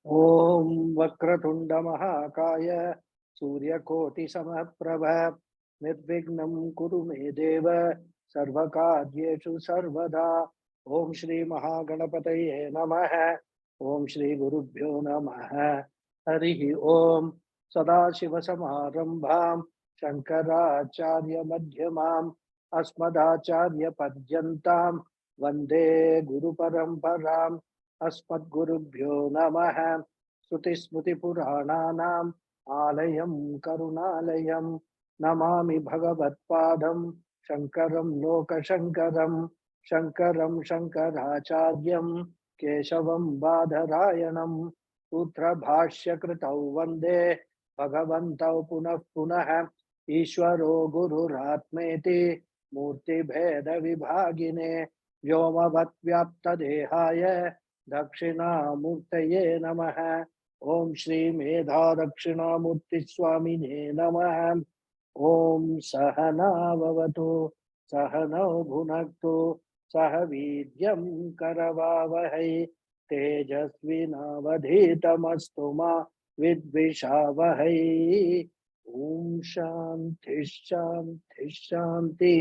ओम वक्रतुंड महाकाय सूर्यकोटि समप्रभ निर्विघ्नं कुरु मे देव सर्वकार्येषु सर्वदा। ओम श्री महागणपतये नमः। ओम श्री गुरुभ्यो नमः। हरि ओम। सदाशिवसमारंभां शंकराचार्य मध्यमाम् अस्मदाचार्य पर्यन्तां वन्दे गुरुपरम्पराम्। अस्मद्गुरुभ्यो नमः। श्रुतिस्मृतिपुराणानाम् आलयं करुणालयं नमामि भगवत्पादं शङ्करं लोकशङ्करं। शङ्करं शङ्कराचार्यं केशवं बादरायणं सूत्रभाष्यकृतौ वन्दे भगवन्तौ पुनः पुनः। ईश्वरो गुरुरात्मेति मूर्तिभेदविभागिने व्योमवद्व्याप्तदेहाय दक्षिणामूर्तये नमः। ओम श्री मेधा दक्षिणामूर्ति स्वामिने नमः। ओम सहनाववतु सहनौ भुनक्तु सह वीर्यं करवावहै तेजस्विनावधीतमस्तु मा विद्विषावहै। ओम शांति शांति शांति।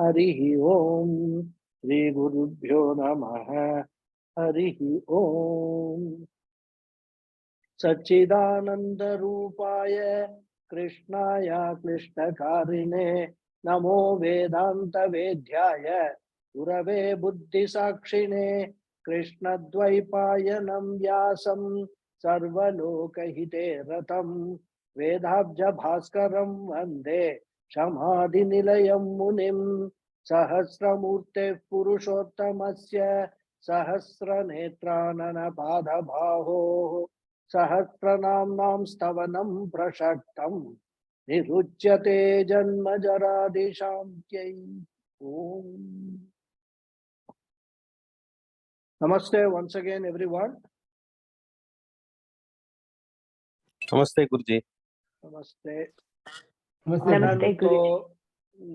हरि ओम। श्री गुरुभ्यो नमः। हरि ओम। सच्चिदानंद रूपाय कृष्णाय क्लिष्टकारिणे नमो वेदांत वेद्याय गुरवे बुद्धिसाक्षिणे कृष्णद्वैपायनं व्यासं सर्वलोकहिते रतं वेदाब्ज भास्करं वन्दे समाधिनिलयं मुनिं सहस्रमूर्ते पुरुषोत्तमस्य सहस्रनेत्राननपादबाहो सहस्रनाम्नां स्तवनं प्रशक्तं निरुच्यते जन्मजरादिशान्त्यै। ओम। Namaste once again everyone. Namaste Guruji. Namaste. Namaste Guruji.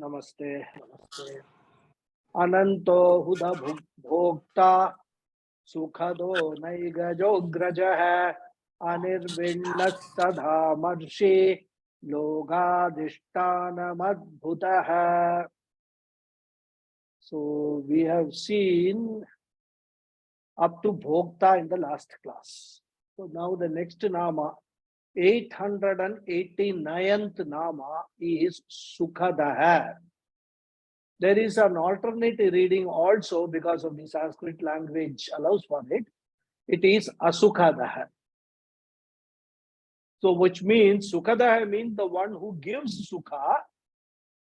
Namaste. Namaste. अनंतो हुद Bhokta सुखदो नैगजोग्रजः अनिर्विण्णः सधामर्षि लोगाधिष्ठानमद्भुतः. So we have seen up to Bhokta in the last class. So now the next Nama, 889th Nama is Sukhadaha. There is an alternate reading also because of the Sanskrit language allows for it. It is Asukhadaha. So which means Sukhadaha means the one who gives Sukha.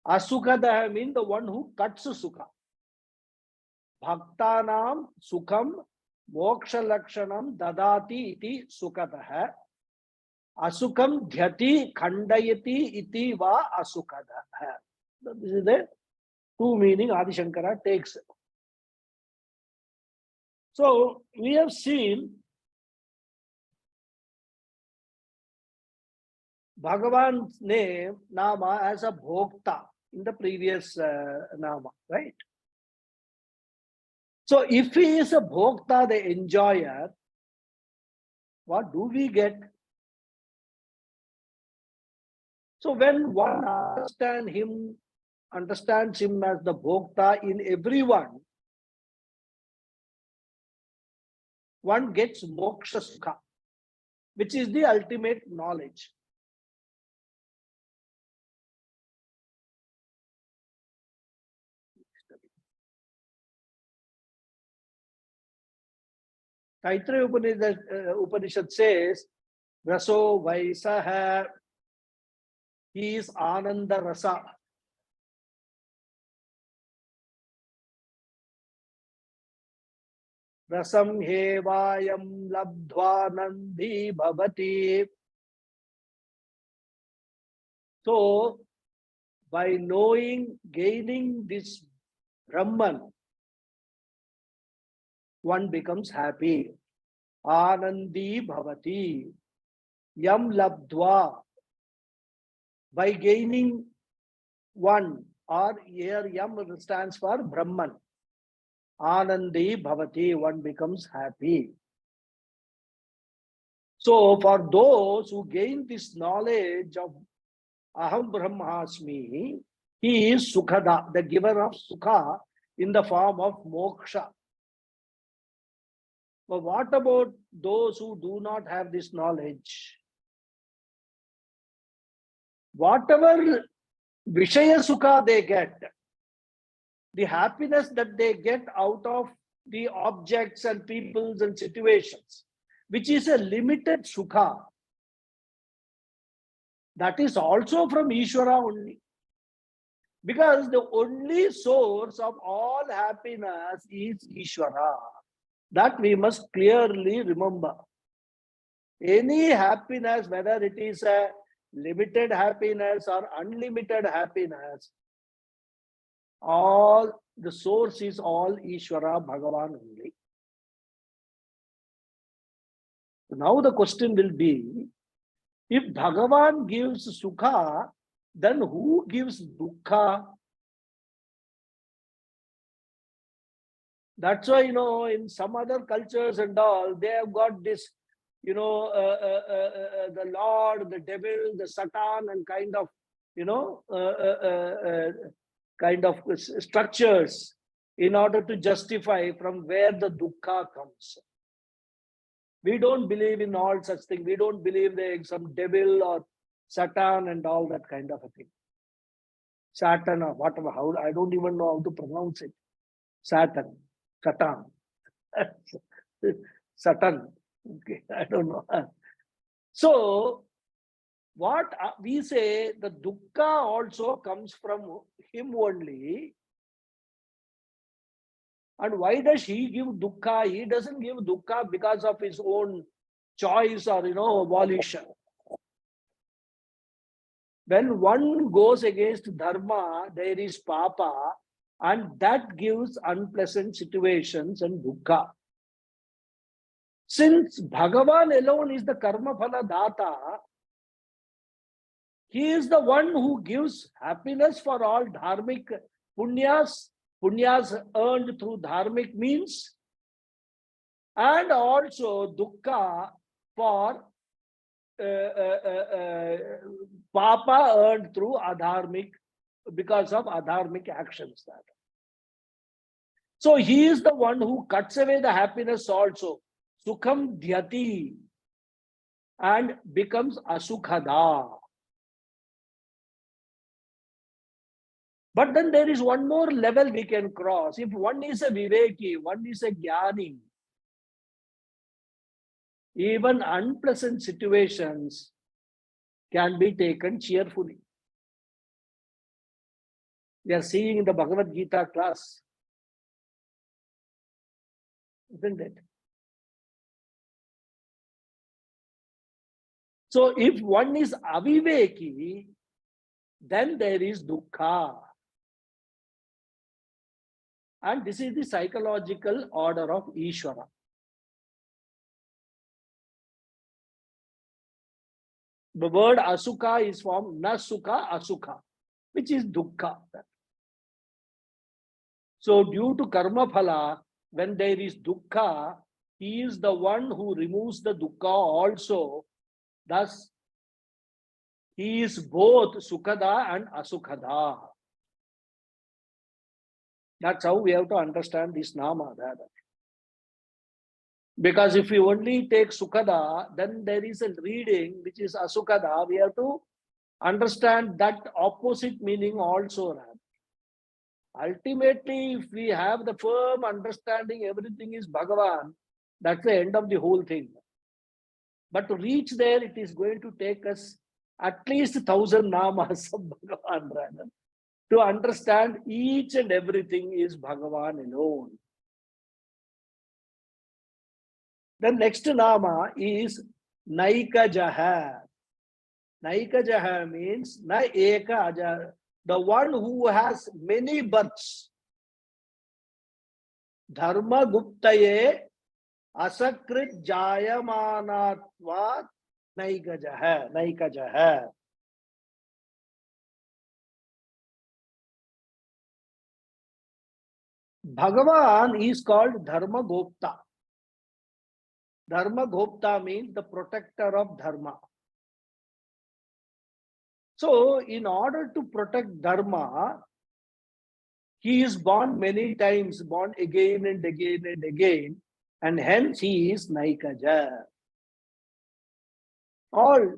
Asukhadaha means the one who cuts Sukha. Bhaktanam Sukham Moksha Lakshanam Dadati iti Sukhadaha. Asukam Dhyati Khandayati iti va Asukhadaha. This is the two meaning Adi Shankara takes. So we have seen Bhagavan's name, Nama, as a Bhokta in the previous Nama, right? So if he is a Bhokta, the enjoyer, what do we get? So when one understands him as the Bhokta in everyone, one gets Moksha Sukha, which is the ultimate knowledge. Taittiriya Upanishad says, Raso Vaisaha, he is Ananda Rasa. Rasam hevayam labdhvanandhi bhavati. So, by knowing, gaining this Brahman, one becomes happy. Anandi bhavati. Yam labdhva. By gaining one, or here Yam stands for Brahman. Anandi bhavati, one becomes happy. So for those who gain this knowledge of Aham Brahmasmi, he is Sukhada, the giver of Sukha in the form of moksha. But what about those who do not have this knowledge? Whatever Vishaya Sukha they get, the happiness that they get out of the objects and peoples and situations, which is a limited Sukha, that is also from Ishvara only. Because the only source of all happiness is Ishvara. That we must clearly remember. Any happiness, whether it is a limited happiness or unlimited happiness, all the source is all Ishvara, Bhagavan only. Now the question will be, if Bhagavan gives Sukha, then who gives Dukkha? That's why, in some other cultures and all, they have got this, the Lord, the devil, the Satan, and kind of structures in order to justify from where the dukkha comes. We don't believe in all such things. We don't believe there is some devil or Satan and all that kind of a thing. Satan or whatever, how I don't even know how to pronounce it. Satan. Satan. Okay, I don't know. So, what we say, the dukkha also comes from him only. And why does he give dukkha? He doesn't give dukkha because of his own choice or, volition. When one goes against dharma, there is papa, and that gives unpleasant situations and dukkha. Since Bhagavan alone is the karma phala data, he is the one who gives happiness for all dharmic punyas earned through dharmic means, and also dukkha for papa earned through adharmic, because of adharmic actions. So he is the one who cuts away the happiness also, sukham dhyati, and becomes asukhada. But then there is one more level we can cross. If one is a viveki, one is a jnani, even unpleasant situations can be taken cheerfully. We are seeing in the Bhagavad Gita class, isn't it? So if one is aviveki, then there is dukkha. And this is the psychological order of Ishvara. The word asukha is from nasukha, asukha, which is dukkha. So due to karma phala, when there is dukkha, he is the one who removes the dukkha also. Thus, he is both sukhada and asukhada. That's how we have to understand this nama. Because if we only take sukhada, then there is a reading which is asukhada. We have to understand that opposite meaning also. Ultimately, if we have the firm understanding everything is Bhagavan, that's the end of the whole thing. But to reach there, it is going to take us at least 1,000 namas of Bhagavan, rather, to understand each and everything is Bhagavan alone. The next nama is Naikajaha. Naikajaha means Na Eka Aja, the one who has many births. Dharma Guptaye Asakrit Jayamanatvat Naikajaha. Bhagavan is called Dharma Gopta. Dharma Gopta means the protector of Dharma. So, in order to protect Dharma, he is born many times, born again and again and again, and hence he is Naikaja. All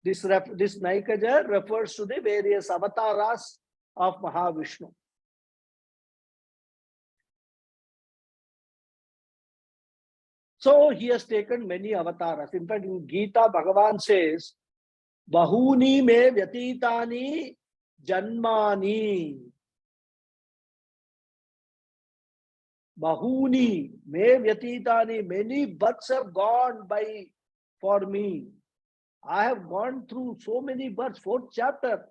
this Naikaja refers to the various avatars of Mahavishnu. So he has taken many avatars. In fact, in Gita, Bhagavan says, Bahuni me vyatitani janmani. Bahuni me vyatitani. Many births have gone by for me. I have gone through so many births. 4th chapter.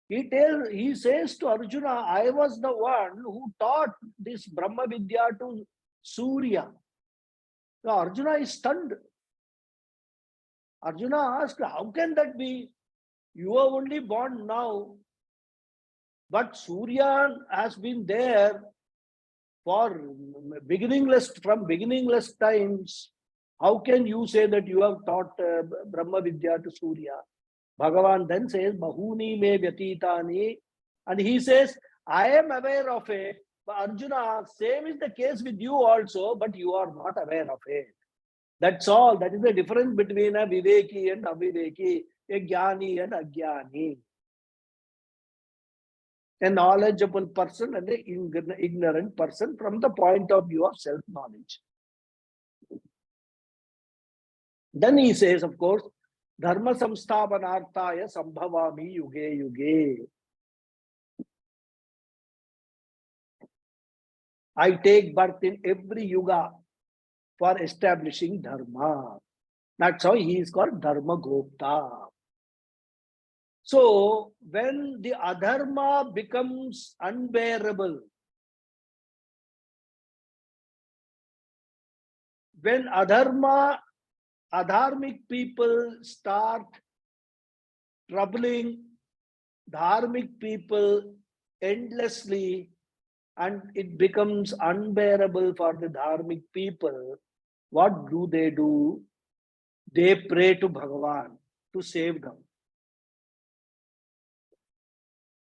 He says to Arjuna, I was the one who taught this Brahma Vidya to Surya. So Arjuna is stunned. Arjuna asked, how can that be? You are only born now. But Surya has been there for beginningless times. How can you say that you have taught Brahma Vidya to Surya? Bhagavan then says, Bahuni me vyatitani. And he says, I am aware of it. But Arjuna, same is the case with you also, but you are not aware of it. That's all. That is the difference between a Viveki and Aviveki, a Jnani and Ajnani. A knowledgeable person and an ignorant person from the point of view of self-knowledge. Then he says, of course, Dharma samsthapanarthaya sambhavami yuge yuge. I take birth in every yuga for establishing Dharma. That's how he is called Dharma Gopta. So, when the adharma becomes unbearable, when adharmic people start troubling dharmic people endlessly, and it becomes unbearable for the dharmic people, what do? They pray to Bhagavan to save them.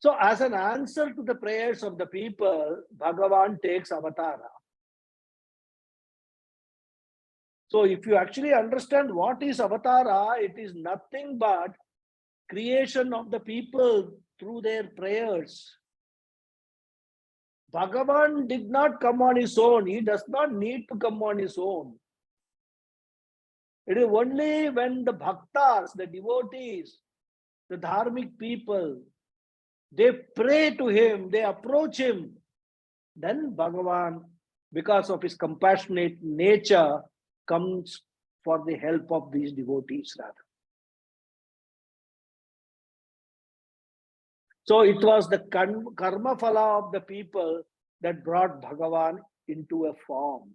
So as an answer to the prayers of the people, Bhagavan takes avatara. So if you actually understand what is avatara, it is nothing but creation of the people through their prayers. Bhagavan did not come on his own. He does not need to come on his own. It is only when the bhaktas, the devotees, the dharmic people, they pray to him, they approach him, then Bhagavan, because of his compassionate nature, comes for the help of these devotees rather. So it was the karma phala of the people that brought Bhagavan into a form.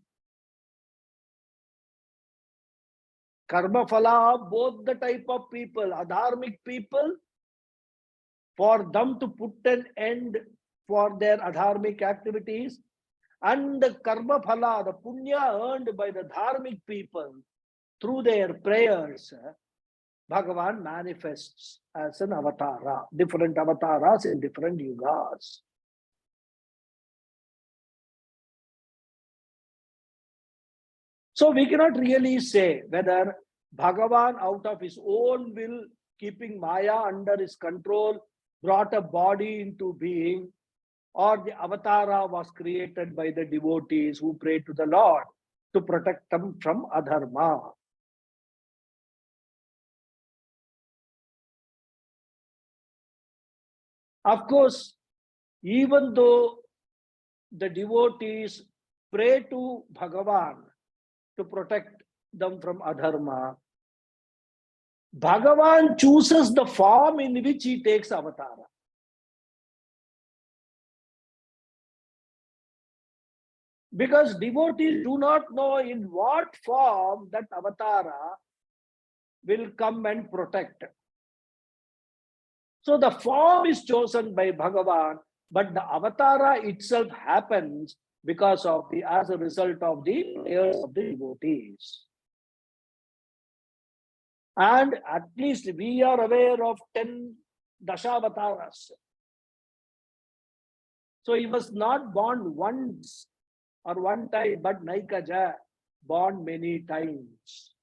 Karma phala of both the type of people, adharmic people, for them to put an end for their adharmic activities, and the karma phala, the punya earned by the dharmic people through their prayers, Bhagavan manifests as an avatara, different avatars in different yugas. So we cannot really say whether Bhagavan out of his own will, keeping Maya under his control, brought a body into being, or the avatara was created by the devotees who prayed to the Lord to protect them from adharma. Of course, even though the devotees pray to Bhagavan to protect them from adharma, Bhagavan chooses the form in which he takes avatara. Because devotees do not know in what form that avatara will come and protect. So the form is chosen by Bhagavan, but the avatara itself happens because of as a result of the prayers of the devotees. And at least we are aware of 10 Dashavataras. So he was not born once or one time, but Naikaja, born many times.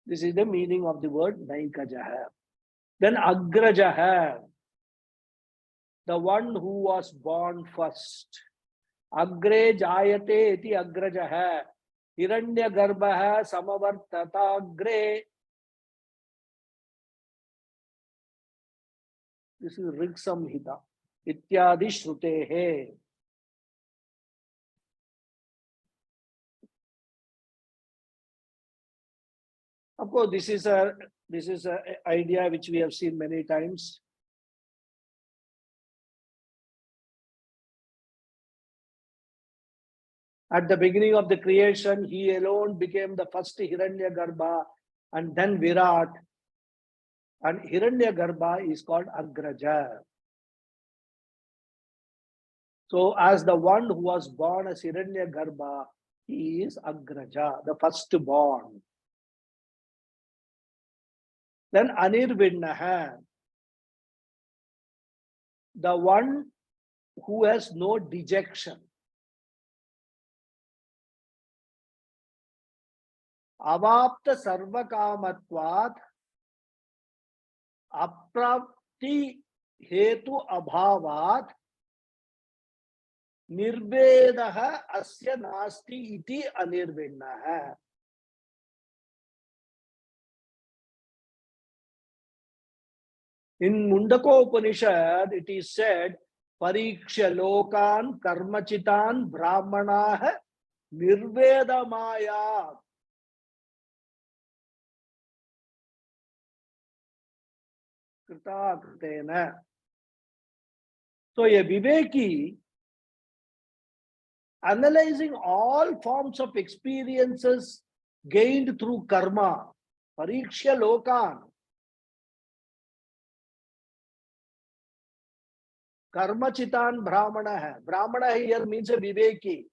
This is the meaning of the word Naikaja. Then Agraja, the one who was born first. Agre Jayate iti Agraja, Hiranya Garbha Samavartata Agre. This is Rig Samhita. Ityadi Shrutehe. Of course, this is a idea which we have seen many times. At the beginning of the creation, he alone became the first Hiranyagarbha and then Virat. And Hiranyagarbha is called Agraja. So as the one who was born as Hiranyagarbha, he is Agraja, the firstborn. Then Anirvinnaha, the one who has no dejection. Avapta sarvakamatvat aprapti hetu abhavat nirvedaha asya nasti iti anirvinnaha. In Mundaka Upanishad, it is said, Pariksha lokan karmachitan brahmanah nirvedamaya. Krita kritena. So a Viveki, analyzing all forms of experiences gained through karma, Pariksha lokan. Karmachitan Brahmana hai. Brahmana here means a Viveki.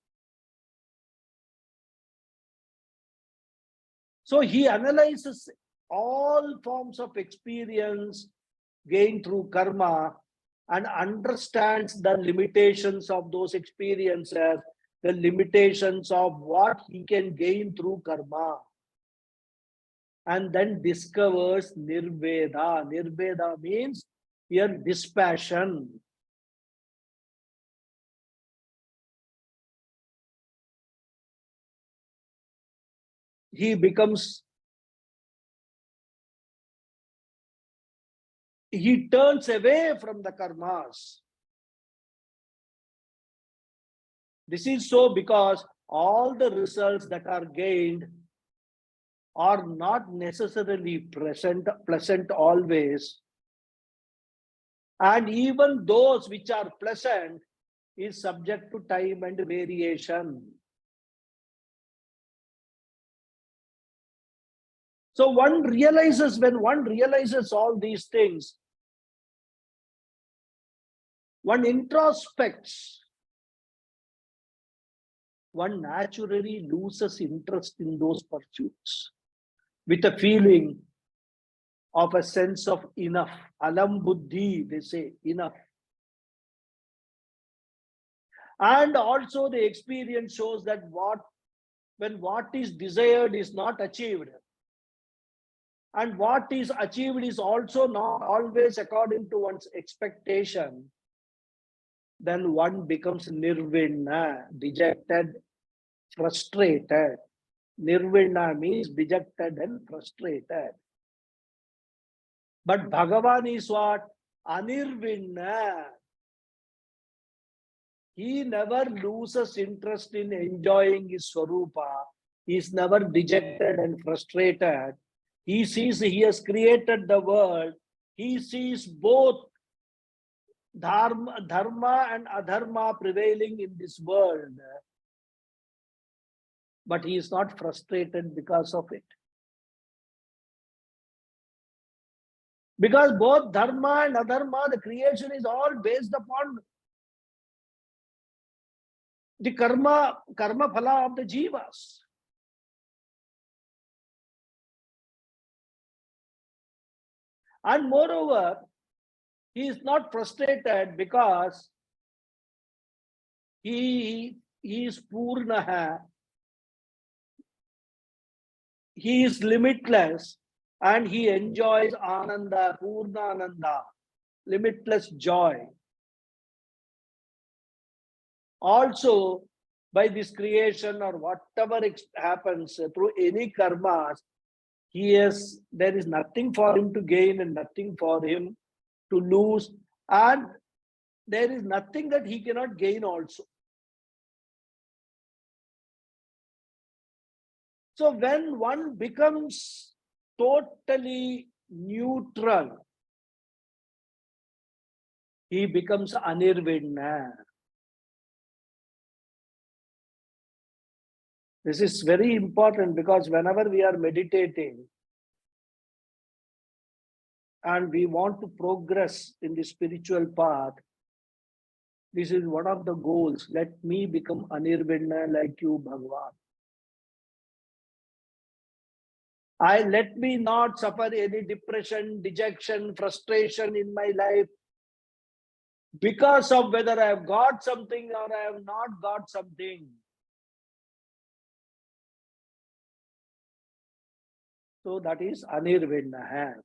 So he analyzes all forms of experience gained through karma and understands the limitations of those experiences, the limitations of what he can gain through karma. And then discovers Nirveda. Nirveda means here dispassion. He turns away from the karmas. This is so because all the results that are gained are not necessarily pleasant always. And even those which are pleasant is subject to time and variation. So when one realizes all these things, one introspects, one naturally loses interest in those pursuits with a feeling of a sense of enough. Alam buddhi, they say, enough. And also the experience shows that when what is desired is not achieved, and what is achieved is also not always according to one's expectation, then one becomes nirvinna, dejected, frustrated. Nirvinna means dejected and frustrated. But Bhagavan is what? Anirvinna. He never loses interest in enjoying his Swarupa. He is never dejected and frustrated. He sees he has created the world. He sees both dharma and adharma prevailing in this world. But he is not frustrated because of it. Because both dharma and adharma, the creation is all based upon the karma phala of the jivas. And moreover, he is not frustrated because he is Purnaha, he is limitless, and he enjoys Ananda, Purna Ananda, limitless joy. Also, by this creation or whatever happens through any karmas, there is nothing for him to gain and nothing for him to lose, and there is nothing that he cannot gain also. So when one becomes totally neutral, he becomes anirvidna. This is very important because whenever we are meditating and we want to progress in the spiritual path, this is one of the goals. Let me become anirvidna like you, Bhagavan. Let me not suffer any depression, dejection, frustration in my life because of whether I have got something or I have not got something. So that is anirvidna.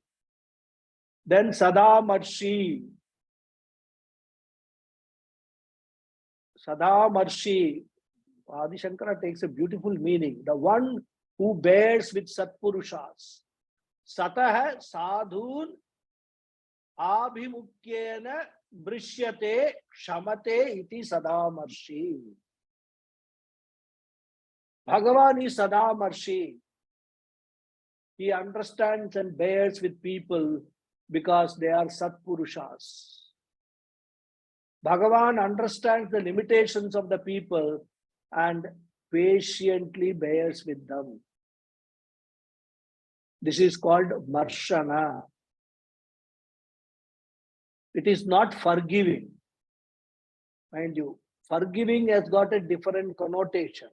Then Sadamarshi. Sadamarshi. Adi Shankara takes a beautiful meaning. The one who bears with Satpurushas. Satah sadhun abhimukyena brishyate shamate iti Sadamarshi. Bhagavan is Sadamarshi. He understands and bears with people because they are Satpurushas. Bhagavan understands the limitations of the people and patiently bears with them. This is called Marshana. It is not forgiving. Mind you, forgiving has got a different connotation.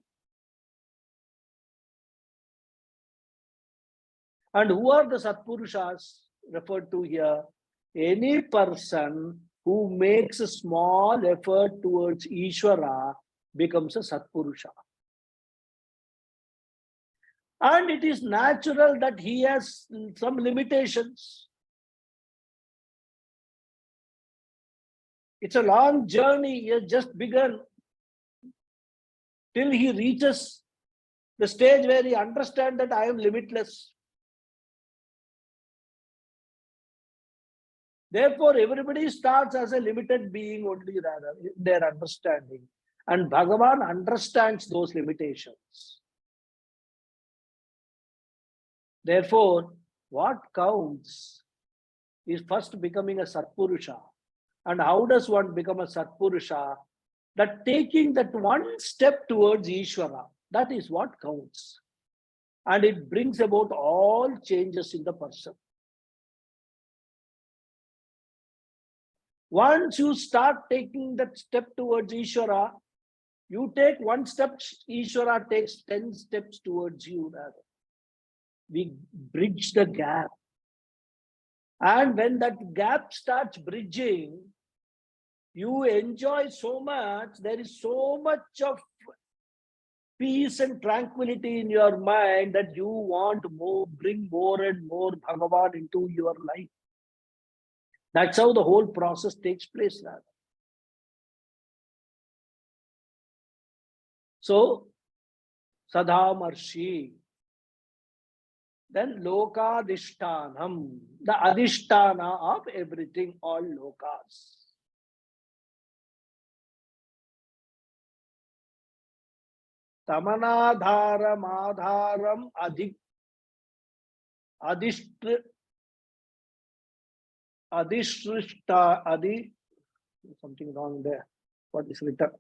And who are the Satpurushas referred to here? Any person who makes a small effort towards Ishvara becomes a Satpurusha. And it is natural that he has some limitations. It's a long journey. He has just begun till he reaches the stage where he understands that I am limitless. Therefore, everybody starts as a limited being only, rather, in their understanding. And Bhagavan understands those limitations. Therefore, what counts is first becoming a Satpurusha. And how does one become a Satpurusha? That taking that one step towards Ishvara, that is what counts. And it brings about all changes in the person. Once you start taking that step towards Ishvara, you take one step, Ishvara takes 10 steps towards you. We bridge the gap. And when that gap starts bridging, you enjoy so much, there is so much of peace and tranquility in your mind that you want more, bring more and more Bhagavan into your life. That's how the whole process takes place now. So, Sadamarshi. Then Lokadishtanam, the Adhishtana of everything, all lokas. Tamanadharam adharam adhishrishta, something wrong there. What is written?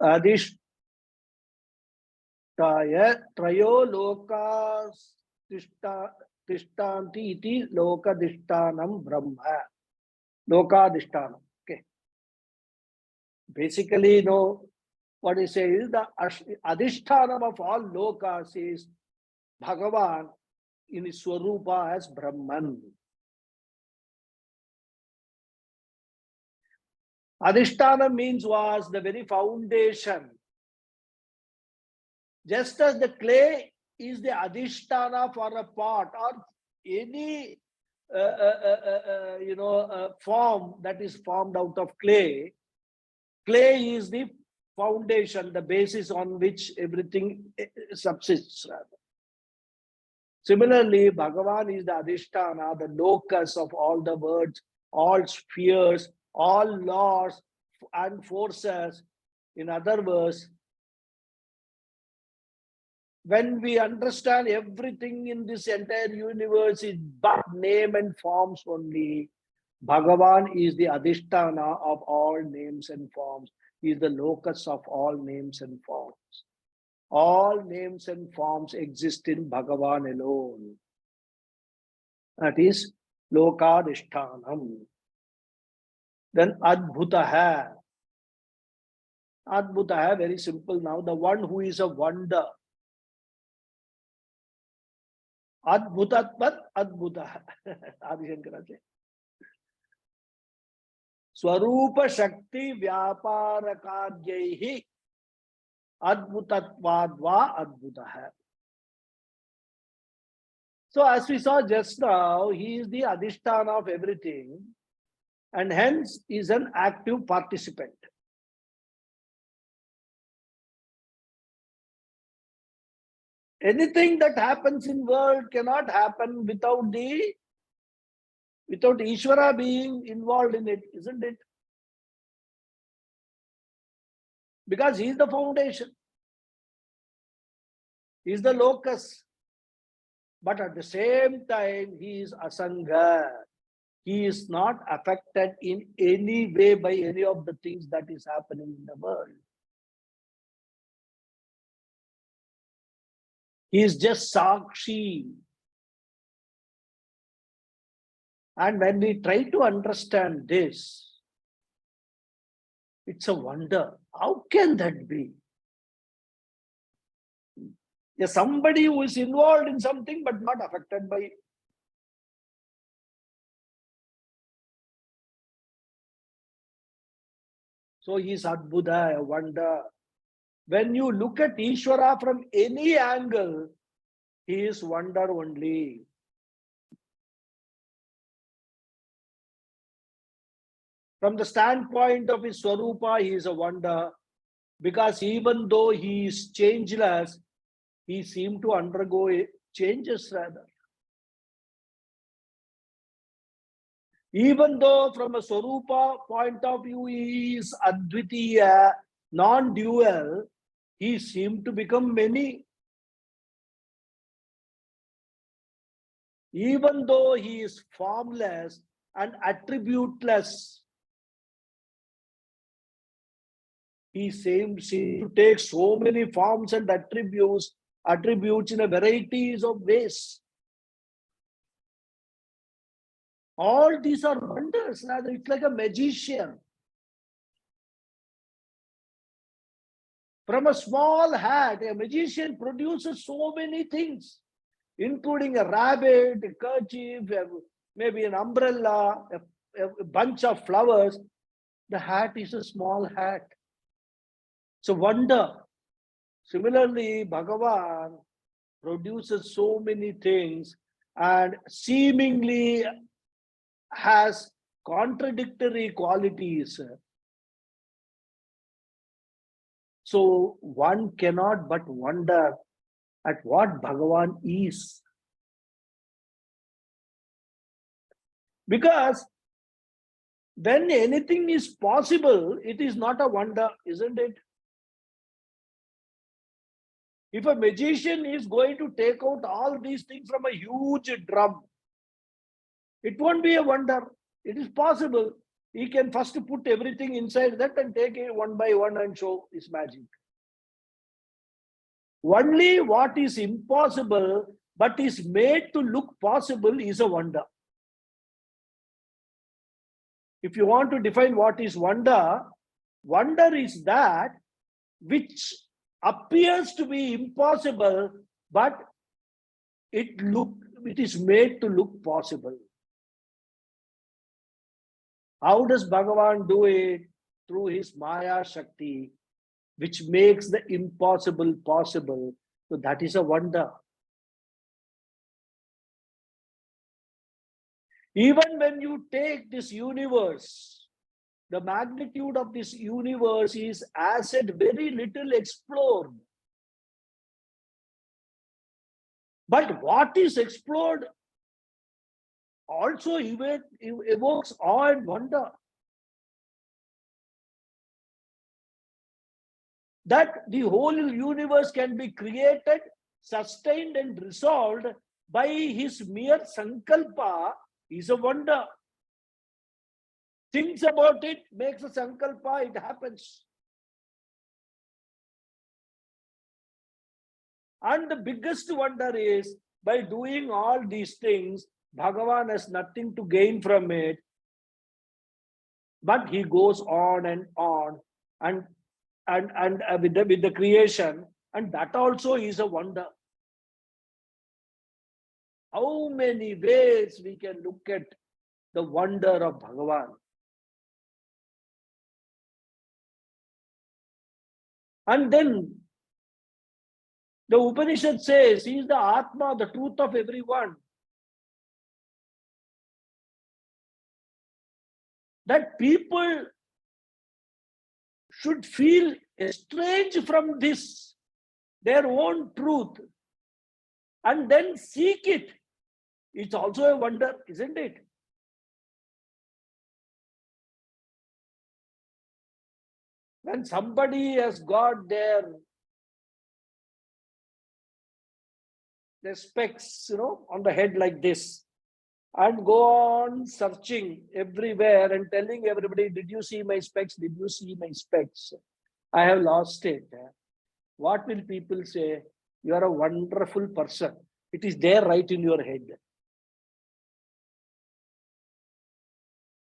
Adhishtaya trayo lokas tishtanti iti lokadishtanam brahma. Lokadishtanam. Okay. basically, you know, what he says is the Adhishthanam of all lokas is Bhagavan in his Swarupa as Brahman. Adhishthanam means was the very foundation. Just as the clay is the Adhisthana for a pot or any form that is formed out of clay, clay is the foundation, the basis on which everything subsists. Similarly, Bhagavan is the Adhisthana, the locus of all the words, all spheres, all laws and forces. In other words, when we understand everything in this entire universe is but name and forms only, Bhagavan is the Adhisthana of all names and forms. He is the locus of all names and forms. All names and forms exist in Bhagavan alone. That is Lokadhishthanam. Then Adbhutaha. Adbhutaha, very simple now. The one who is a wonder. Adbhutatvat Adbhutaha. Adi Shankara says. Swarupa Shakti Vyaparakadyaihi Adbhutatvadva Adbhutaha. So as we saw just now, he is the Adhisthana of everything and hence is an active participant. Anything that happens in world cannot happen without Ishvara being involved in it, isn't it? Because he is the foundation. He is the locus. But at the same time, he is Asanga. He is not affected in any way by any of the things that is happening in the world. He is just Sakshi. And when we try to understand this, it's a wonder. How can that be? There's somebody who is involved in something but not affected by it. So he is Adbhuta, a wonder. When you look at Ishvara from any angle, he is wonder only. From the standpoint of his Swarupa, he is a wonder. Because even though he is changeless, he seemed to undergo changes rather. Even though from a Swarupa point of view, he is Advitiya, non-dual, he seemed to become many. Even though he is formless and attributeless, he seems to take so many forms and attributes in a varieties of ways. All these are wonders. It's like a magician. From a small hat, a magician produces so many things, including a rabbit, a kerchief, maybe an umbrella, a bunch of flowers. The hat is a small hat. It's a wonder. Similarly, Bhagavan produces so many things and seemingly has contradictory qualities. So one cannot but wonder at what Bhagavan is. Because when anything is possible, it is not a wonder, isn't it? If a magician is going to take out all these things from a huge drum, it won't be a wonder. It is possible. He can first put everything inside that and take it one by one and show his magic. Only what is impossible but is made to look possible is a wonder. If you want to define what is wonder, Wonder is that which appears to be impossible, but it is made to look possible. How does Bhagavan do it? Through his Maya Shakti, which makes the impossible possible. So that is a wonder. Even when you take this universe, the magnitude of this universe is as yet very little explored. But what is explored also evokes awe and wonder. That the whole universe can be created, sustained and resolved by his mere sankalpa is a wonder. Thinks about it, makes a sankalpa, it happens. And the biggest wonder is, by doing all these things, Bhagavan has nothing to gain from it, but he goes on and with the creation, and that also is a wonder. How many ways we can look at the wonder of Bhagavan? And then the Upanishad says he is the Atma, the truth of everyone. That people should feel estranged from this, their own truth, and then seek it. It's also a wonder, isn't it? When somebody has got their specs, on the head like this, and go on searching everywhere and telling everybody, did you see my specs? Did you see my specs? I have lost it. What will people say? You are a wonderful person. It is there right in your head.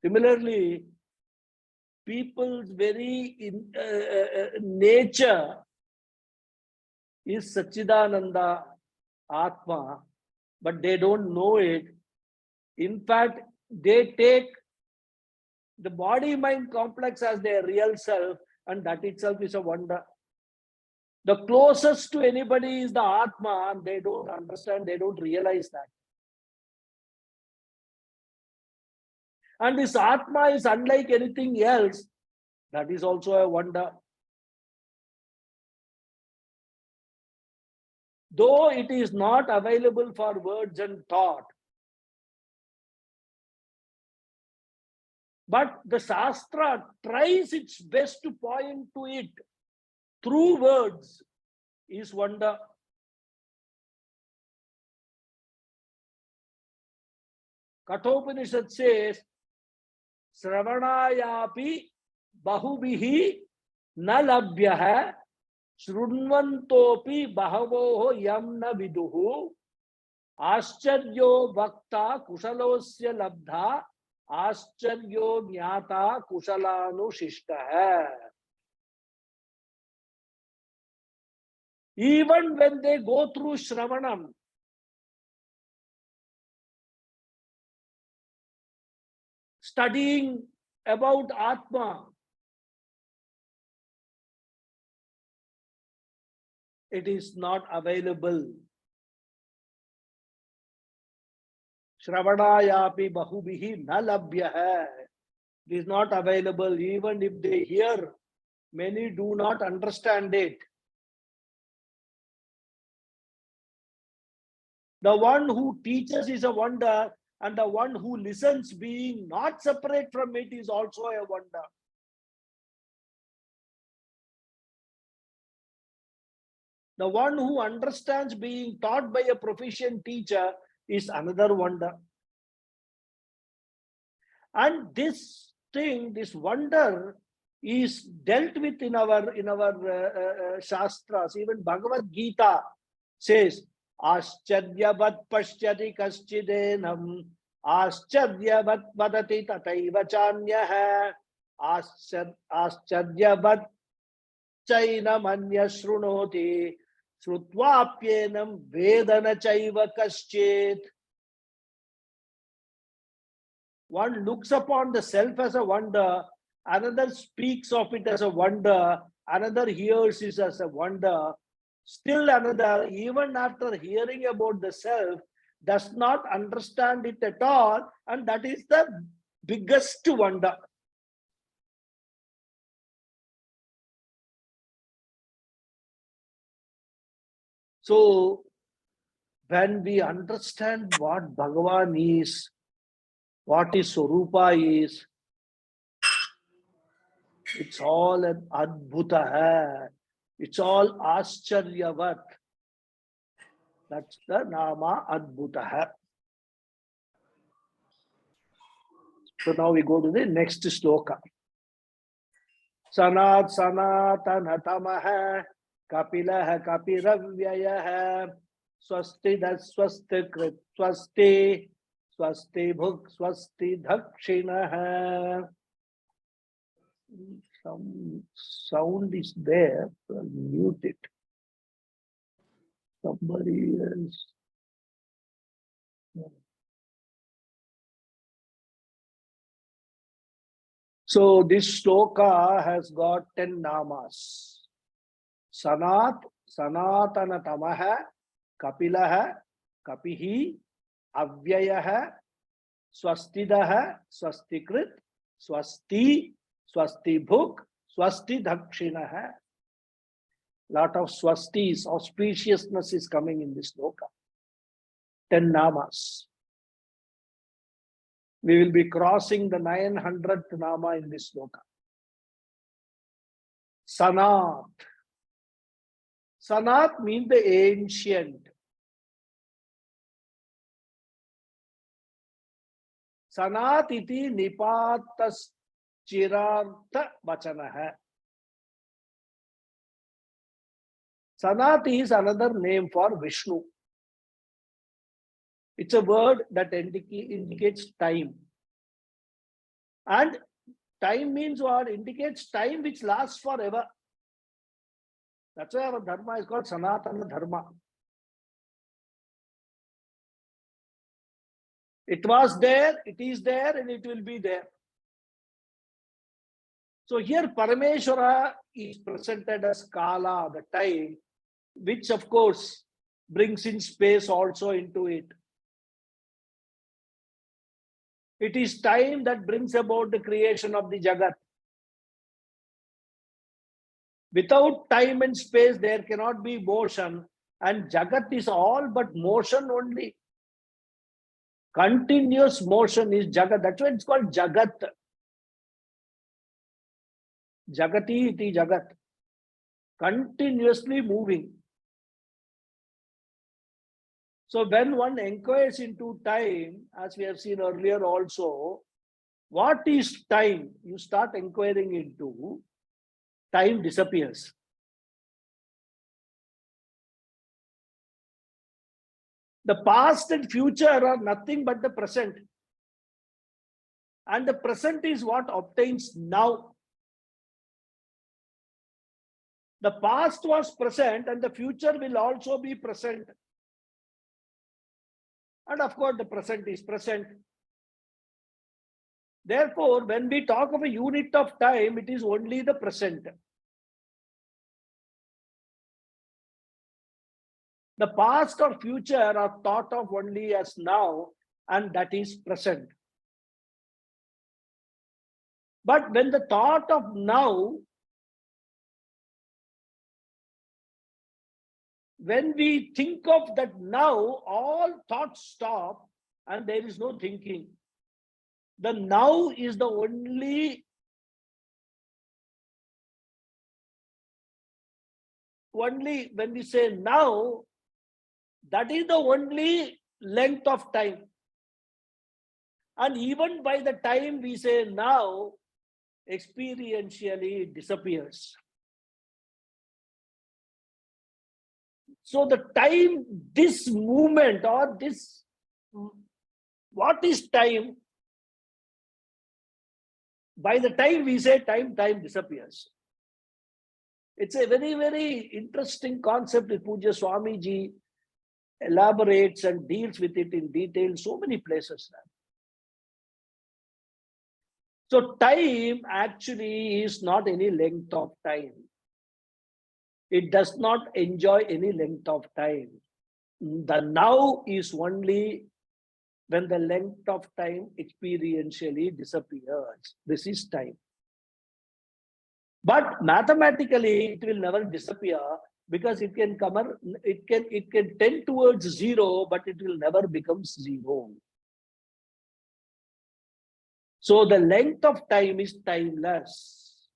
Similarly, people's very nature is Satchidananda Atma, but they don't know it. In fact, they take the body-mind complex as their real self, and that itself is a wonder. The closest to anybody is the Atma, and they don't understand, they don't realize that. And this Atma is unlike anything else. That is also a wonder. Though it is not available for words and thought, but the Shastra tries its best to point to it through words is wonder. Kathopanishad says, Sravanayapi bahubihi na labhyah shrunvantopi bahavoho yam na viduhu ascharyo bhakta kushalosya labdha ascharyo jnata kusalanushishta. Even when they go through Shravanam, studying about Atma, it is not available. Shravanayapi bahubihi na labhyah. It is not available. Even if they hear, many do not understand it. The one who teaches is a wonder, and the one who listens, being not separate from it, is also a wonder. The one who understands, being taught by a proficient teacher, is another wonder. And this thing, this wonder, is dealt with in our Shastras. Even Bhagavad Gita says, Ascharyavat pashyati kaschidenam, Ascharyavat vadati tataiva chanyah. आश्चर्यवत् चैनमन्य शृणोति श्रुत्वाप्येनं वेद न चैव कश्चित्. One looks upon the self as a wonder, another speaks of it as a wonder, another hears it as a wonder, still another, even after hearing about the self, does not understand it at all, and that is the biggest wonder. So, when we understand what Bhagavan is, what his Swarupa is, it's all an Adbhuta. It's all Ascharyavat. That's the Nama Adbhuta. So now we go to the next sloka. Sanat Sanatana Tamaha Kapilah Kapiravyayah Swasti Swasti Krit Swasti Swasti Bhuk Swasti Dhakshinah. Some sound is there, so I'll mute it. Somebody else. So this sloka has got 10 namas. Sanat, Sanatana Tamaha, Kapilaha, Kapihi, Avyayaha, Swastidaha, Swastikrit, Swasti, Swasti Bhuk, Swasti Dhakshinaha. Lot of swastis, auspiciousness is coming in this sloka. 10 namas. We will be crossing the 900th nama in this sloka. Sanat. Sanat means the ancient. Sanat iti nipatas chirartha vachanaha. Sanat is another name for Vishnu. It's a word that indicates time. And time means what? Indicates time which lasts forever. That's why our dharma is called Sanatana Dharma. It was there, it is there, and it will be there. So here Parameshwara is presented as Kala, the time, which of course brings in space also into it. It is time that brings about the creation of the Jagat. Without time and space, there cannot be motion, and Jagat is all but motion only. Continuous motion is Jagat. That's why it's called Jagat. Jagati iti Jagat. Continuously moving. So when one inquires into time, as we have seen earlier also, what is time? You start inquiring into, time disappears. The past and future are nothing but the present. And the present is what obtains now. The past was present and the future will also be present. And of course, the present is present. Therefore, when we talk of a unit of time, it is only the present. The past or future are thought of only as now, and that is present. But when the thought of now, when we think of that now, all thoughts stop and there is no thinking. The now is the only when we say now, that is the only length of time. And even by the time we say now, experientially it disappears. So the time, this movement or this, what is time? By the time we say time, time disappears. It's a very, very interesting concept that Puja Swamiji elaborates and deals with it in detail in so many places. So time actually is not any length of time. It does not enjoy any length of time. The now is only when the length of time experientially disappears. This is time. But mathematically, it will never disappear because it can tend towards zero, but it will never become zero. So the length of time is timeless.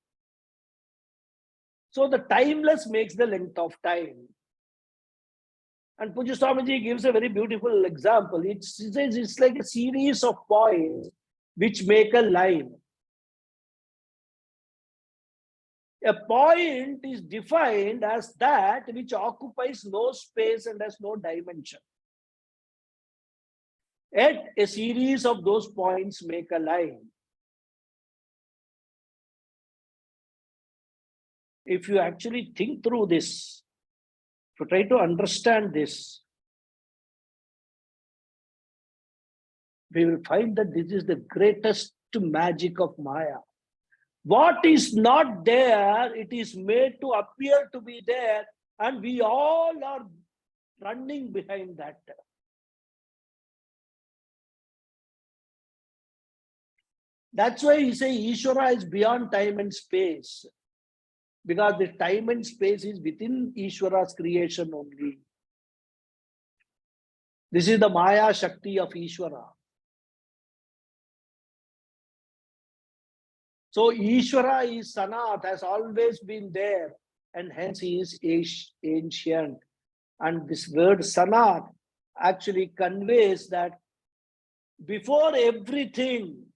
So the timeless makes the length of time. And Puja Swamiji gives a very beautiful example. It says it's like a series of points which make a line. A point is defined as that which occupies no space and has no dimension. Yet a series of those points make a line. If you actually think through this, if you try to understand this, we will find that this is the greatest magic of Maya. What is not there, it is made to appear to be there, and we all are running behind that. That's why you say Ishvara is beyond time and space, because the time and space is within Ishvara's creation only. This is the Maya Shakti of Ishvara. So Ishvara is Sanat, has always been there, and hence he is ancient. And this word Sanat actually conveys that before everything,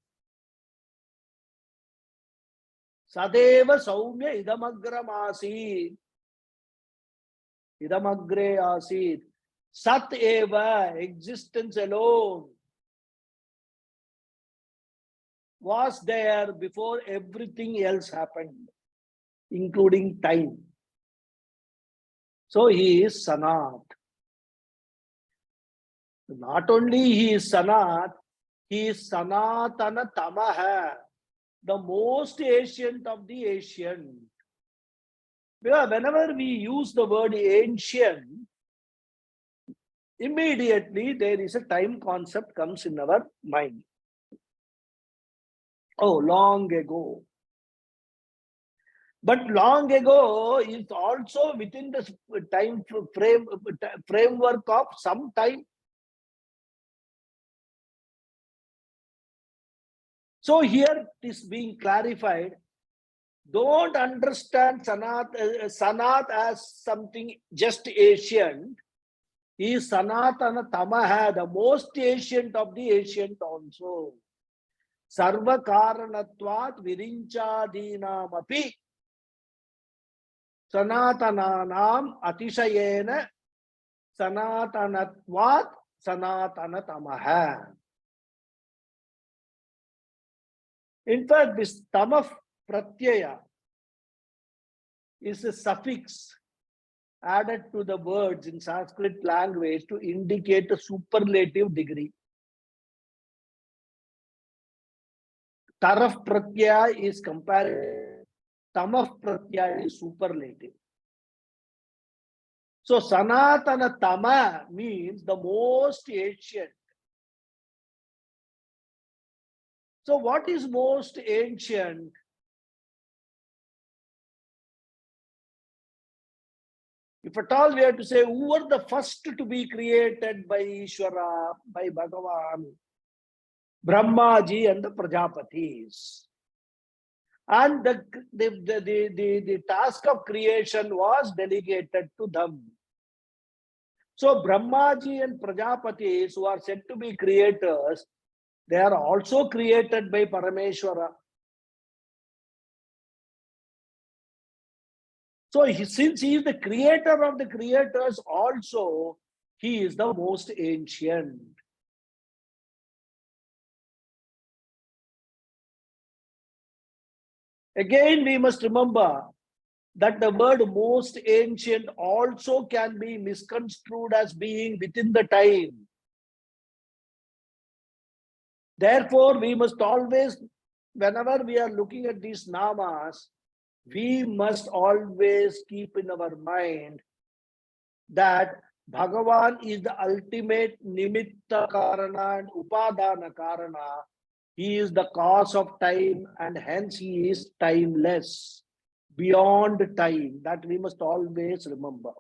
Sadeva Saumya Idamagram Asid, Idamagre Asid, Sat Eva, existence alone, was there before everything else happened, including time. So he is Sanat. Not only he is Sanat, he is Sanatana Tamaha, the most ancient of the ancient. Because whenever we use the word ancient, immediately there is a time concept comes in our mind. Oh, long ago. But long ago is also within the time framework of some time. So here it is being clarified. Don't understand Sanat as something just ancient. He is Sanatana Tamaha, the most ancient of the ancient also. Sarva Karanatvat Virinchadinamapi Sanatananam Atishayena Sanatanatvat Sanatana Tamaha. In fact, this Tamah Pratyaya is a suffix added to the words in Sanskrit language to indicate a superlative degree. Taraf Pratyaya is comparative. Tamah Pratyaya is superlative. So Sanatana Tama means the most ancient. So what is most ancient? If at all we have to say who were the first to be created by Ishvara, by Bhagavan, Brahmaji and the Prajapatis. And the task of creation was delegated to them. So Brahmaji and Prajapatis, who are said to be creators, they are also created by Parameshwara. So since he is the creator of the creators also, he is the most ancient. Again, we must remember that the word most ancient also can be misconstrued as being within the time. Therefore, we must always, whenever we are looking at these namas, we must always keep in our mind that Bhagavan is the ultimate nimitta karana and upadana karana. He is the cause of time and hence he is timeless, beyond time. That we must always remember.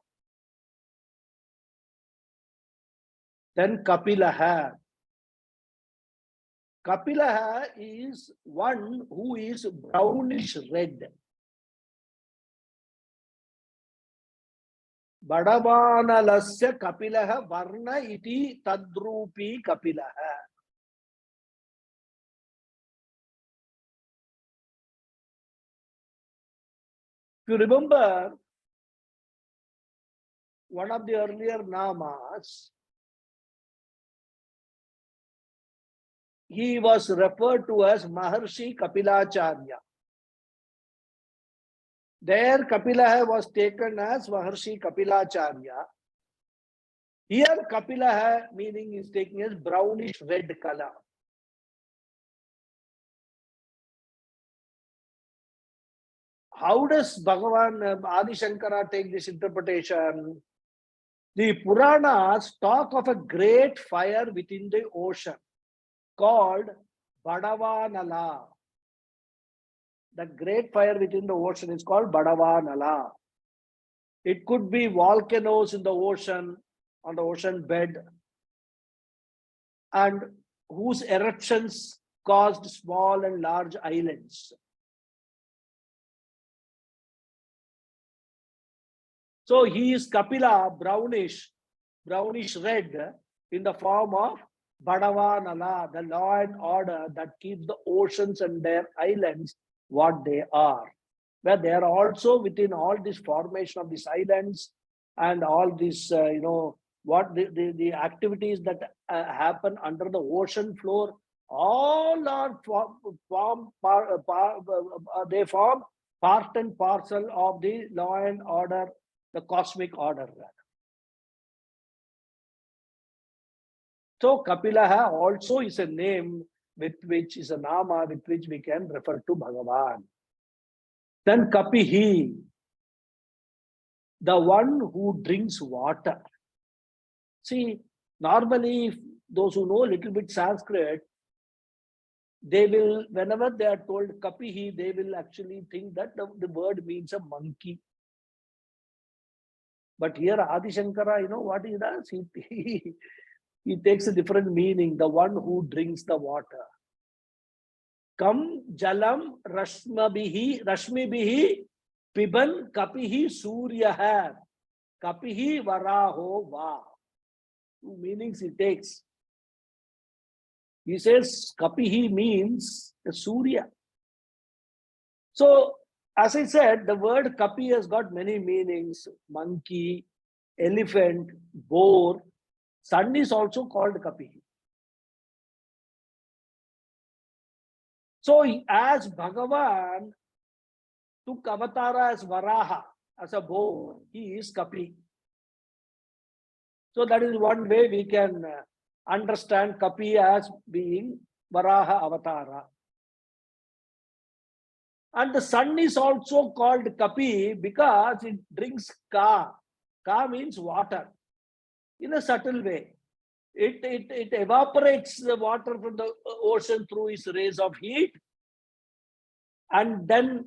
Then Kapilaha. Kapilaha is one who is brownish red. Badavanalasya Kapilaha Varna iti tadrupi Kapilaha. If you remember, one of the earlier namas, he was referred to as Maharshi Kapilacharya. There Kapilaha was taken as Maharshi Kapilacharya. Here Kapilaha meaning is taken as brownish red color. How does Bhagavan Adi Shankara take this interpretation? The Puranas talk of a great fire within the ocean called Badavanala. The great fire within the ocean is called Badavanala. It could be volcanoes in the ocean, on the ocean bed, and whose eruptions caused small and large islands. So he is Kapila, brownish red, in the form of Badavanala, the law and order that keeps the oceans and their islands what they are. Where they are also within all this formation of these islands and all these, what the activities that happen under the ocean floor, all are they form part and parcel of the law and order, the cosmic order. So Kapilaha also is a name with which is a nama with which we can refer to Bhagavan. Then Kapihi, the one who drinks water. See, normally those who know a little bit Sanskrit, they will, whenever they are told Kapihi, they will actually think that the word means a monkey. But here Adi Shankara, you know what he does? He takes a different meaning, the one who drinks the water. Kam jalam rashmibihi piban kapihi suryaha kapihi varaho va. Two meanings he takes. He says kapihi means the Surya. So, as I said, the word kapi has got many meanings. Monkey, elephant, boar. Sun is also called kapihi. So, as Bhagavan took avatara as Varaha, as a boar, he is Kapi. So that is one way we can understand Kapi as being Varaha avatara. And the sun is also called Kapi because it drinks Ka. Ka means water in a subtle way. It evaporates the water from the ocean through its rays of heat, and then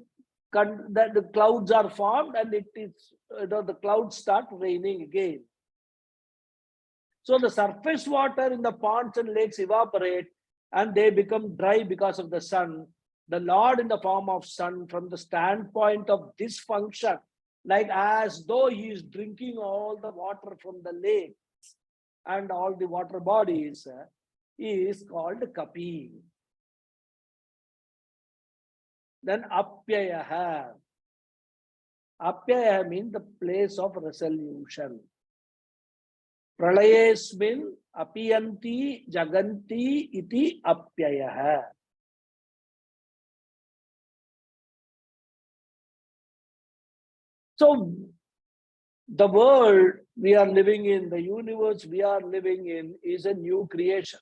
the clouds are formed, and the clouds start raining again. So the surface water in the ponds and lakes evaporate and they become dry because of the sun. The Lord in the form of sun, from the standpoint of this function, like as though he is drinking all the water from the lake and all the water bodies, is called Kapi. Then Apyayaha. Apyayaha means the place of resolution. Pralayesmin apiyanti jaganti iti apyayaha. So the world we are living in, the universe we are living in is a new creation,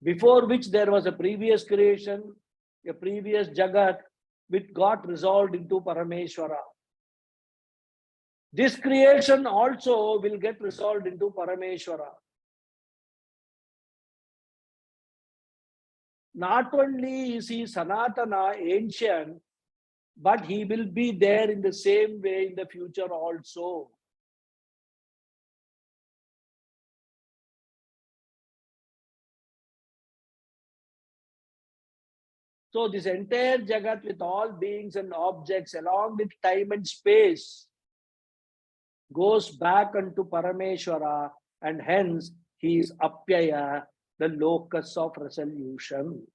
before which there was a previous creation, a previous Jagat, which got resolved into Parameshwara. This creation also will get resolved into Parameshwara. Not only is he Sanatana, ancient, but he will be there in the same way in the future also. So this entire Jagat with all beings and objects along with time and space goes back unto Parameshwara, and hence he is Apyaya, the locus of resolution.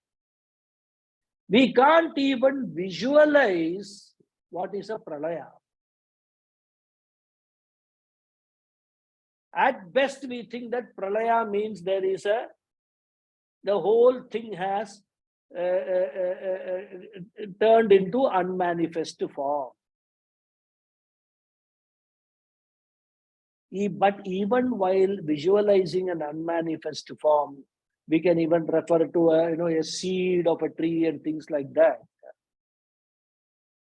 We can't even visualize what is a pralaya. At best, we think that pralaya means there is the whole thing has turned into unmanifest form. But even while visualizing an unmanifest form, we can even refer to a seed of a tree and things like that.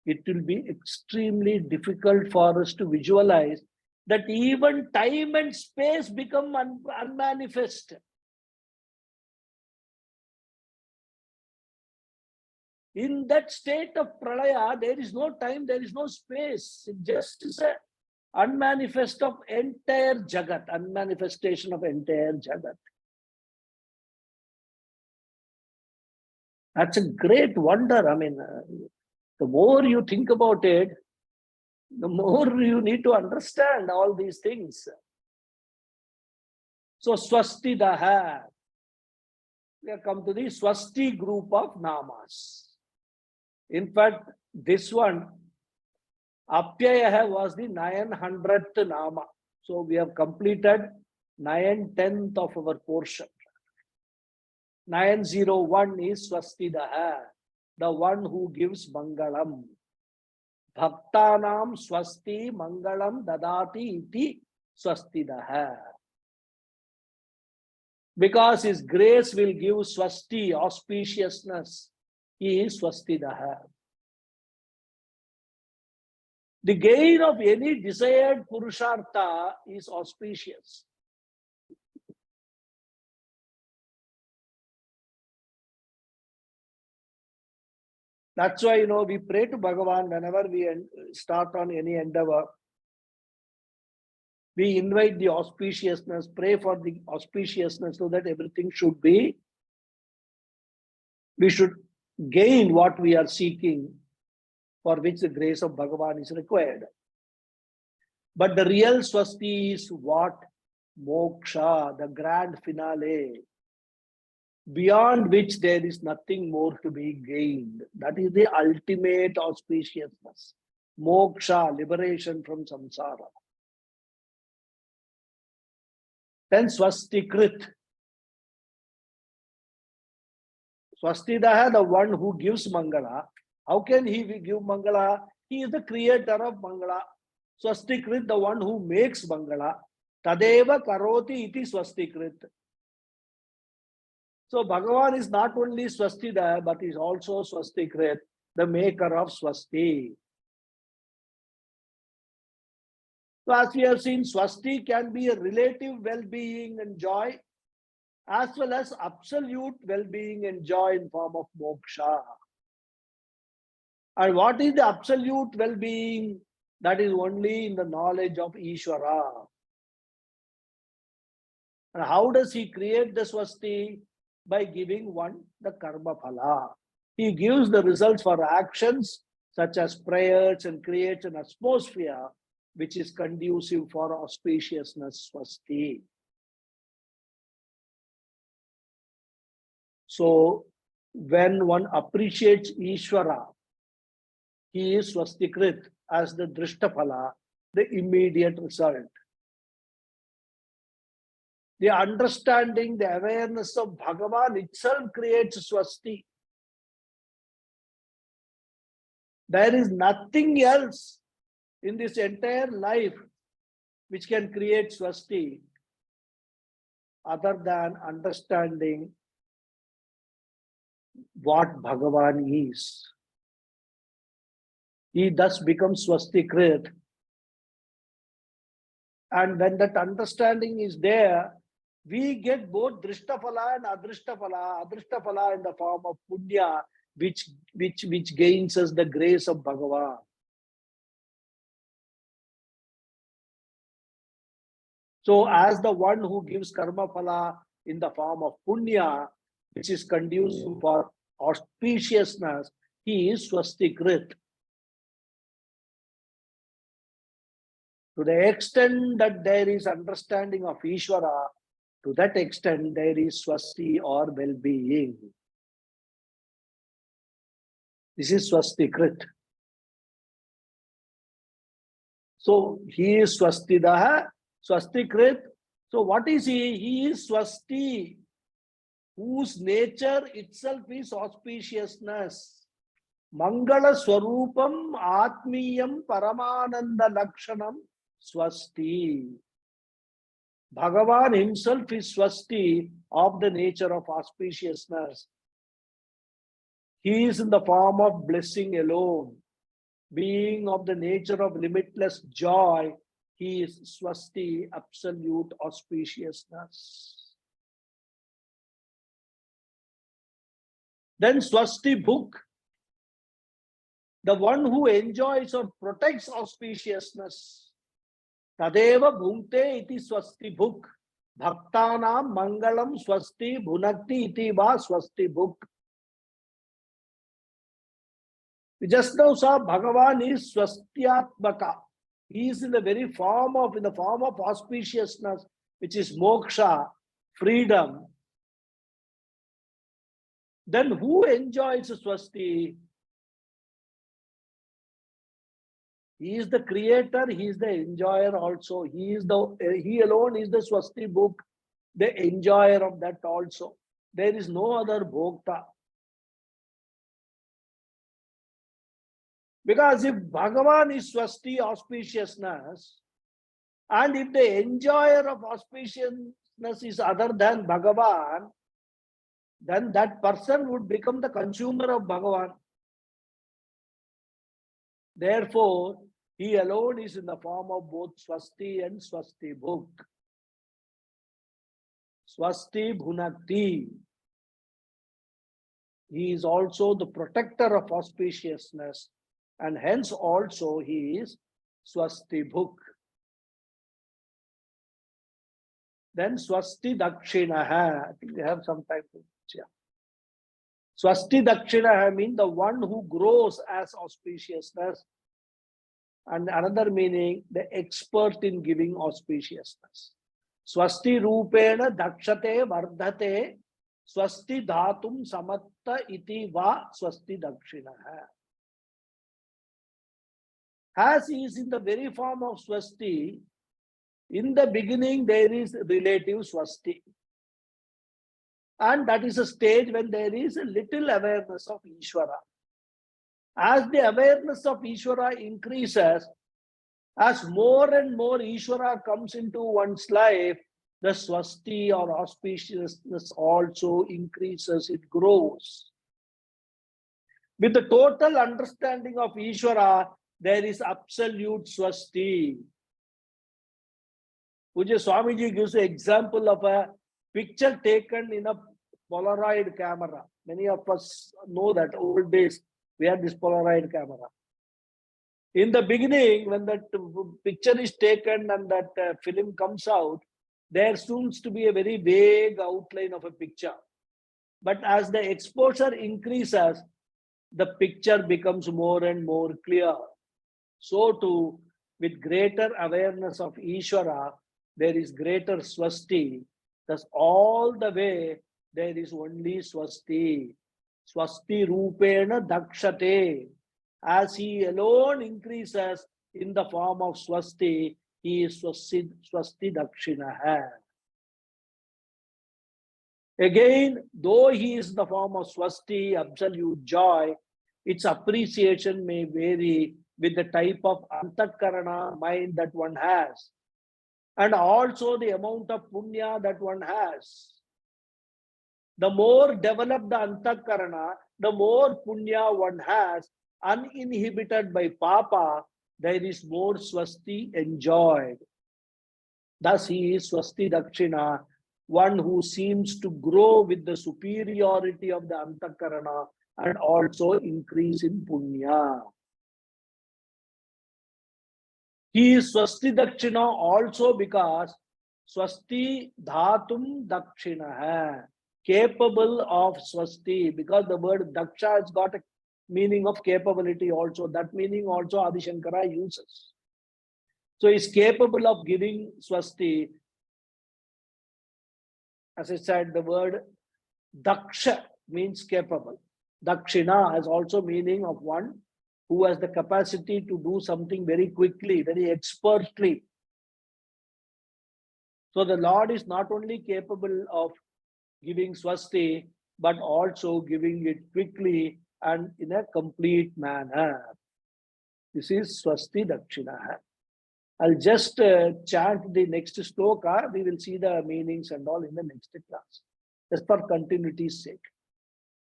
It will be extremely difficult for us to visualize that even time and space become unmanifest. In that state of pralaya, there is no time, there is no space. It just is a unmanifest of entire Jagat, unmanifestation of entire Jagat. That's a great wonder. I mean, the more you think about it, the more you need to understand all these things. So, Swastidaha. We have come to the Swasti group of namas. In fact, this one, Apyaya was the 900th nama. So we have completed 9/10 of our portion. 901 is Swastidaha, the one who gives Mangalam. Bhaktanam Swasti Mangalam Dadati iti Swastidaha. Because his grace will give Swasti, auspiciousness, he is Swastidaha. The gain of any desired Purushartha is auspicious. That's why, we pray to Bhagavan whenever we start on any endeavor. We invite the auspiciousness, pray for the auspiciousness so that everything should be, we should gain what we are seeking, for which the grace of Bhagavan is required. But the real Swasti is what? Moksha, the grand finale, beyond which there is nothing more to be gained. That is the ultimate auspiciousness. Moksha, liberation from samsara. Then Swastikrit. Swastidaha, the one who gives Mangala. How can he give Mangala? He is the creator of Mangala. Swastikrit, the one who makes Mangala. Tadeva karoti iti Swastikrit. So Bhagavan is not only Swastida, but is also Swastikrit, the maker of Swasti. So as we have seen, Swasti can be a relative well-being and joy, as well as absolute well-being and joy in form of moksha. And what is the absolute well-being? That is only in the knowledge of Ishvara. And how does he create the Swasti? By giving one the karma phala. He gives the results for actions such as prayers and creates an atmosphere which is conducive for auspiciousness, Swasti. So when one appreciates Ishvara, he is Swastikrit as the Drishtaphala, the immediate result. The understanding, the awareness of Bhagavan itself creates Swasti. There is nothing else in this entire life which can create swasti other than understanding what Bhagavan is. He thus becomes swastikrit. And when that understanding is there, we get both drishtaphala and adrishtaphala. Adrishtaphala in the form of punya, which gains us the grace of Bhagavan. So as the one who gives karma phala in the form of punya, which is conducive for auspiciousness, he is swastikrit. To the extent that there is understanding of Ishvara, to that extent there is swasti or well-being. This is swastikrit. So he is swastidaha, swastikrit. So what is he? He is swasti, whose nature itself is auspiciousness. Mangala swarupam atmiyam paramananda lakshanam swasti. Bhagavan himself is swasti of the nature of auspiciousness. He is in the form of blessing alone. Being of the nature of limitless joy, he is swasti, absolute auspiciousness. Then swasti bhuk, the one who enjoys or protects auspiciousness. Tadeva bhunkte iti swasti bhuk. Bhaktanam mangalam swasti bhunakti iti va swasti bhuk. We just now saw Bhagavan is swastyatmaka. He is in the very form of, auspiciousness, which is moksha, freedom. Then who enjoys swasti? He is the creator, he is the enjoyer also. He alone is the swasti bhuk, the enjoyer of that also. There is no other bhokta. Because if Bhagavan is swasti, auspiciousness, and if the enjoyer of auspiciousness is other than Bhagavan, then that person would become the consumer of Bhagavan. Therefore, he alone is in the form of both swasti and swasti bhuk. Swasti bhunakti. He is also the protector of auspiciousness, and hence also he is swasti bhuk. Then swasti dakshinaha. I think we have some time to check. Swasti dakshinaha means the one who grows as auspiciousness. And another meaning, the expert in giving auspiciousness. Swasti rupena dakshate vardhate swasti dhatum samatta iti va swasti dakshinaha. As he is in the very form of swasti, in the beginning there is relative swasti. And that is a stage when there is a little awareness of Ishvara. As the awareness of Ishvara increases, as more and more Ishvara comes into one's life, the swasti or auspiciousness also increases, it grows. With the total understanding of Ishvara, there is absolute swasti. Puja Swamiji gives an example of a picture taken in a Polaroid camera. Many of us know that old days we had this Polaroid camera. In the beginning, when that picture is taken and that film comes out, there seems to be a very vague outline of a picture. But as the exposure increases, the picture becomes more and more clear. So too, with greater awareness of Ishvara, there is greater swasti. Thus, all the way, there is only swasti. Swasti rupena dakshate. As he alone increases in the form of swasti, he is swasti dakshinaha. Again, though he is in the form of swasti, absolute joy, its appreciation may vary with the type of antakarana mind that one has, and also the amount of punya that one has. The more developed the antakarana, the more punya one has, uninhibited by papa, there is more swasti enjoyed. Thus he is swasti dakshina, one who seems to grow with the superiority of the antakarana and also increase in punya. He is swasti dakshina also because swasti dhatum dakshina hai, capable of swasti, because the word daksha has got a meaning of capability also. That meaning also Adi Shankara uses. So he is capable of giving swasti. As I said, the word daksha means capable. Dakshina has also meaning of one who has the capacity to do something very quickly, very expertly. So the Lord is not only capable of giving swasti, but also giving it quickly and in a complete manner. This is swasti dakshina. I'll just chant the next sloka. We will see the meanings and all in the next class, just for continuity's sake.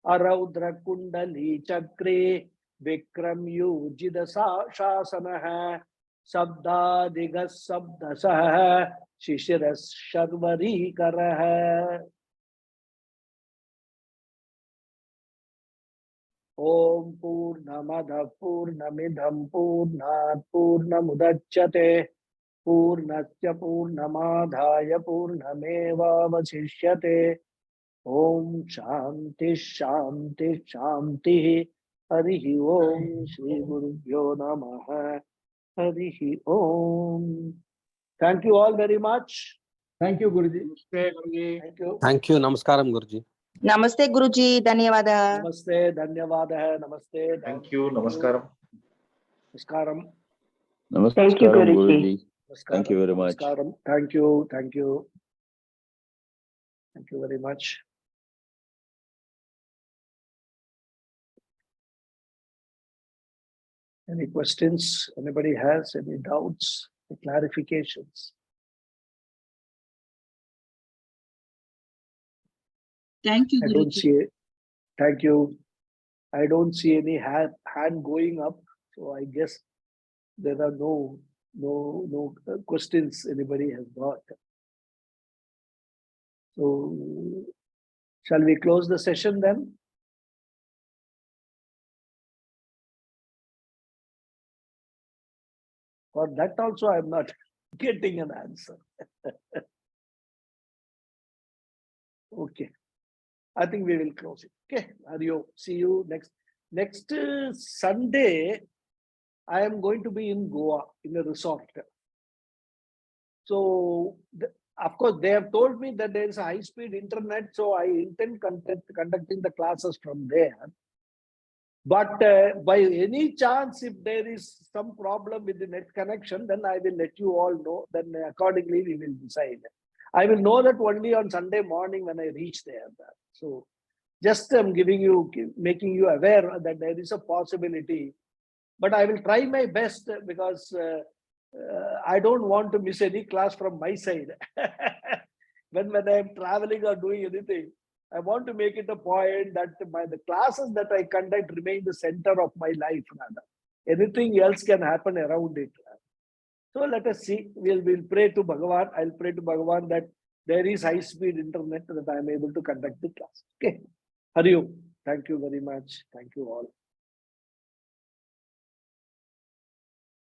Araudra kundali chakre vikram yujida shasana sabda digas sabdasah shishiras sharvari karah. Om Purnamada Purnamidham Purnat Purnamudachyate Purnasya Purnamadhaya Purnameva Vasishyate. Om Shanti Shanti Shanti. Harihi Om Shri Gurubhyo Namaha. Harihi Om. Thank you all very much. Thank you, Guruji. Thank you. Thank you. Namaskaram, Guruji. Namaste Guruji, धन्यवाद. Namaste, Dhanyavada. Namaste. Thank you. Namaskaram. Namaskaram. Thank you, Guruji. Thank you very much. Namaskaram. Thank you. Thank you. Thank you very much. Any questions? Anybody has any doubts, any clarifications? Thank you, I don't Guruji. see it. Thank you. I don't see any hand going up, so I guess there are no questions anybody has got. So, shall we close the session then? For that also, I'm not getting an answer. Okay. I think we will close it. Okay. Hariyo. See you next Sunday. I am going to be in Goa in a resort. So, of course, they have told me that there is a high-speed internet, so I intend conducting the classes from there. But by any chance, if there is some problem with the net connection, then I will let you all know. Then accordingly, we will decide. I will know that only on Sunday morning when I reach there. So just making you aware that there is a possibility. But I will try my best because I don't want to miss any class from my side. when I am traveling or doing anything, I want to make it a point that the classes that I conduct remain the center of my life. Anything else can happen around it. So let us see. We'll pray to Bhagavan. I'll pray to Bhagavan that there is high-speed internet that I am able to conduct the class. Okay. Hariyo. Thank you very much. Thank you all.